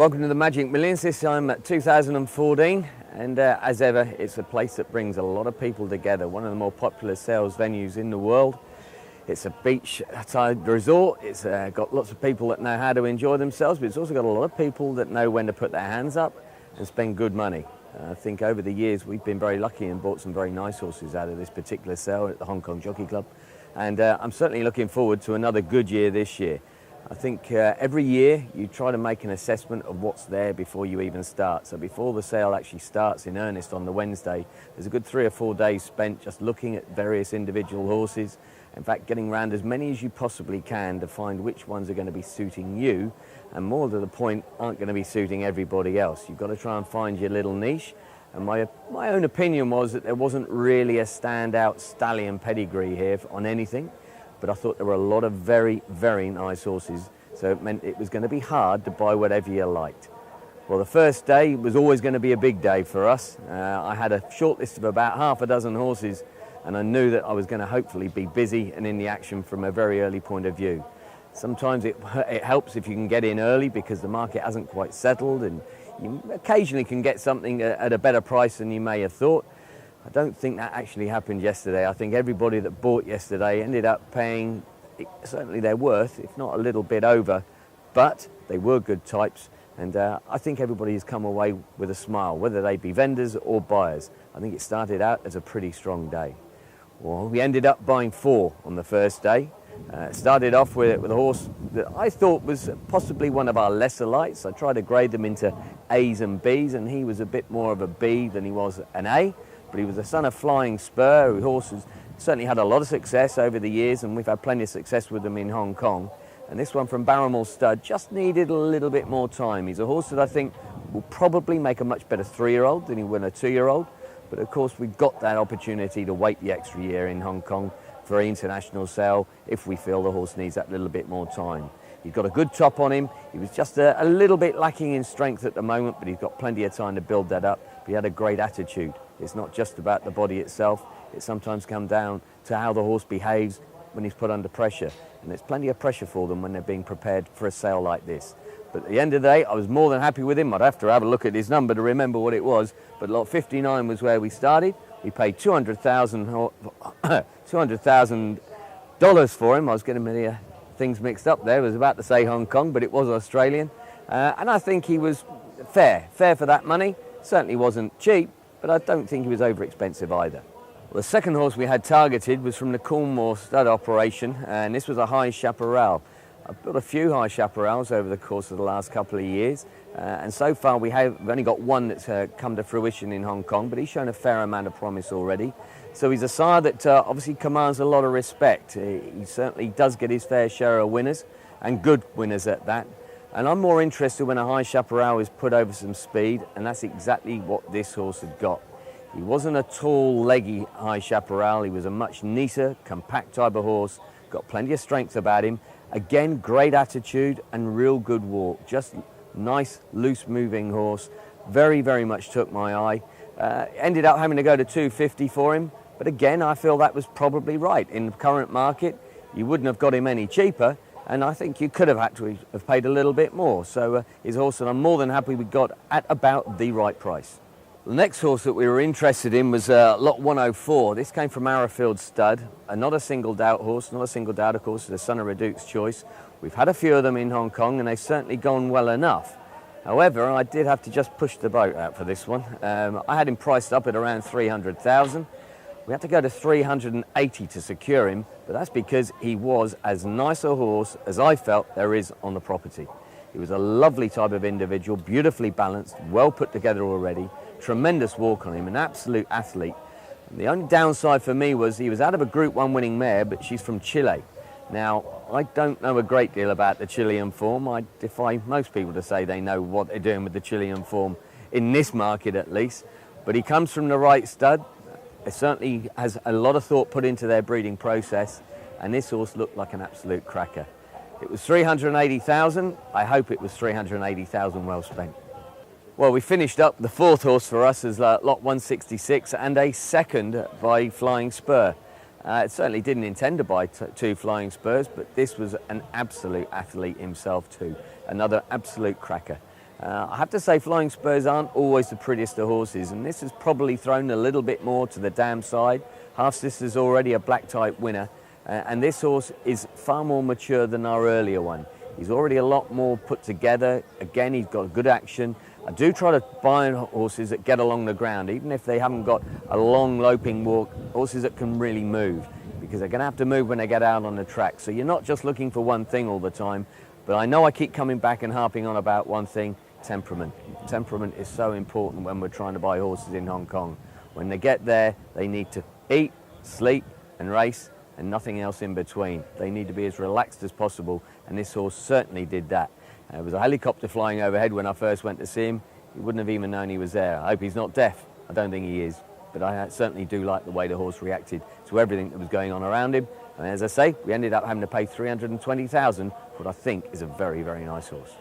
Welcome to the Magic Millions. This time at 2014, and as ever, it's a place that brings a lot of people together. One of the more popular sales venues in the world. It's a beachside resort. It's got lots of people that know how to enjoy themselves, but it's also got a lot of people that know when to put their hands up and spend good money. I think over the years we've been very lucky and bought some very nice horses out of this particular sale at the Hong Kong Jockey Club, and I'm certainly looking forward to another good year this year. I think every year you try to make an assessment of what's there before you even start. So before the sale actually starts in earnest on the Wednesday, there's a good 3 or 4 days spent just looking at various individual horses. In fact, getting around as many as you possibly can to find which ones are going to be suiting you, and more to the point, aren't going to be suiting everybody else. You've got to try and find your little niche. And my own opinion was that there wasn't really a standout stallion pedigree here on anything. But I thought there were a lot of very, very nice horses, so it meant it was going to be hard to buy whatever you liked. Well, the first day was always going to be a big day for us. I had a short list of about half a dozen horses, and I knew that I was going to hopefully be busy and in the action from a very early point of view. Sometimes it helps if you can get in early because the market hasn't quite settled, and you occasionally can get something at a better price than you may have thought. I don't think that actually happened yesterday. I think everybody that bought yesterday ended up paying certainly their worth, if not a little bit over, but they were good types, and I think everybody has come away with a smile, whether they be vendors or buyers. I think it started out as a pretty strong day. Well, we ended up buying 4 on the first day. Started off with a horse that I thought was possibly one of our lesser lights. I tried to grade them into A's and B's, and he was a bit more of a B than he was an A. But he was a son of Flying Spur, whose horse has certainly had a lot of success over the years, and we've had plenty of success with them in Hong Kong. And this one from Barrymore Stud just needed a little bit more time. He's a horse that I think will probably make a much better 3-year-old than he will a 2-year-old. But of course we've got that opportunity to wait the extra year in Hong Kong for an international sale if we feel the horse needs that little bit more time. He's got a good top on him. He was just a little bit lacking in strength at the moment, but he's got plenty of time to build that up. But he had a great attitude. It's not just about the body itself. It sometimes comes down to how the horse behaves when he's put under pressure. And there's plenty of pressure for them when they're being prepared for a sale like this. But at the end of the day, I was more than happy with him. I'd have to have a look at his number to remember what it was. But lot 59 was where we started. We paid $200,000 for him. I was getting many things mixed up there. I was about to say Hong Kong, but it was Australian. And I think he was fair for that money. Certainly wasn't cheap, but I don't think he was over expensive either. Well, the second horse we had targeted was from the Coolmore stud operation, and this was a High Chaparral. I've built a few High Chaparrals over the course of the last couple of years, and so far we've only got one that's come to fruition in Hong Kong, but he's shown a fair amount of promise already. So he's a sire that obviously commands a lot of respect. He certainly does get his fair share of winners, and good winners at that. And I'm more interested when a High Chaparral is put over some speed, and that's exactly what this horse had got. He wasn't a tall, leggy High Chaparral. He was a much neater, compact type of horse, got plenty of strength about him. Again, great attitude and real good walk. Just nice, loose-moving horse. Very, very much took my eye. Ended up having to go to $250 for him, but again, I feel that was probably right. In the current market, you wouldn't have got him any cheaper, and I think you could have had to have paid a little bit more. So his horse that I'm more than happy we got at about the right price. The next horse that we were interested in was lot 104. This came from Arrowfield Stud, not a single doubt horse, not a single doubt, of course, the son of Reduke's Choice. We've had a few of them in Hong Kong, and they've certainly gone well enough. However, I did have to just push the boat out for this one. I had him priced up at around $300,000. We had to go to $380 to secure him, but that's because he was as nice a horse as I felt there is on the property. He was a lovely type of individual, beautifully balanced, well put together already, tremendous walk on him, an absolute athlete. And the only downside for me was he was out of a Group 1 winning mare, but she's from Chile. Now, I don't know a great deal about the Chilean form. I defy most people to say they know what they're doing with the Chilean form, in this market at least. But he comes from the right stud. It certainly has a lot of thought put into their breeding process, and this horse looked like an absolute cracker. It was $380,000. I hope it was $380,000 well spent. Well, we finished up the fourth horse for us as lot 166 and a second by Flying Spur. It certainly didn't intend to buy 2 Flying Spurs, but this was an absolute athlete himself too. Another absolute cracker. I have to say Flying Spurs aren't always the prettiest of horses, and this has probably thrown a little bit more to the dam side. Half Sister's already a black type winner, and this horse is far more mature than our earlier one. He's already a lot more put together. Again, he's got good action. I do try to buy horses that get along the ground, even if they haven't got a long loping walk, horses that can really move, because they're going to have to move when they get out on the track. So you're not just looking for one thing all the time, but I know I keep coming back and harping on about one thing: temperament. Temperament is so important when we're trying to buy horses in Hong Kong. When they get there, they need to eat, sleep and race, and nothing else in between. They need to be as relaxed as possible, and this horse certainly did that. There was a helicopter flying overhead when I first went to see him. You wouldn't have even known he was there. I hope he's not deaf. I don't think he is, but I certainly do like the way the horse reacted to everything that was going on around him. And as I say, we ended up having to pay $320,000 for what I think is a very, very nice horse.